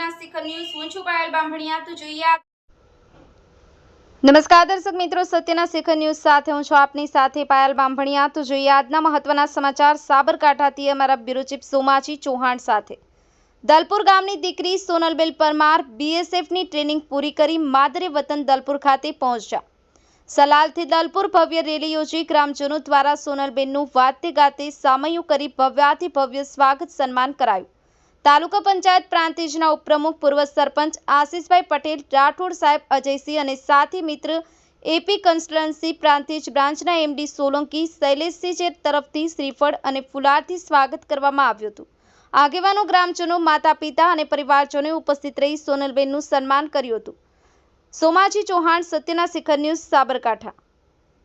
સત્યના શિખર ન્યૂઝ હું છું પાયલ બામભણિયા તો જોઈએ નમસ્કાર દર્શક મિત્રો, સત્યના શિખર ન્યૂઝ સાથે હું છું આપની સાથે પાયલ બામભણિયા તો જોઈએ આજના મહત્વના સમાચાર સાબરકાંઠાથી અમારા બ્યુરો ચીફ સોમાજી ચૌહાણ સાથે। દલપુર ગામની દીકરી સોનલબેન પરમાર બીએસએફની ટ્રેનિંગ પૂરી કરી માદરે વતન દલપુર ખાતે પહોંચ્યા। સલાલથી દલપુર ભવ્ય રેલી યોજી ગ્રામજનો દ્વારા સોનલબેનનું વાતે ગાતે સામયું કરી ભવ્યાતિ ભવ્ય સ્વાગત સન્માન કરાયું। તાલુકા પંચાયત પ્રાંતિજના ઉપપ્રમુખ પૂર્વ સરપંચ આશીષભાઈ પટેલ રાઠોડ સાહેબ અજયસિંહ અને સાથી મિત્ર એપી કન્સલ્ટન્સી પ્રાંતિજ બ્રાન્ચના એમડી સોલંકી શૈલેષસિંહ તરફથી શ્રીફળ અને ફુલારથી સ્વાગત કરવામાં આવ્યું હતું। આગેવાનો ગ્રામજનો માતા પિતા અને પરિવારજનોએ ઉપસ્થિત રહી સોનલબેનનું સન્માન કર્યું હતું। સોમાજી ચૌહાણ, સત્યના શિખર ન્યૂઝ, સાબરકાંઠા।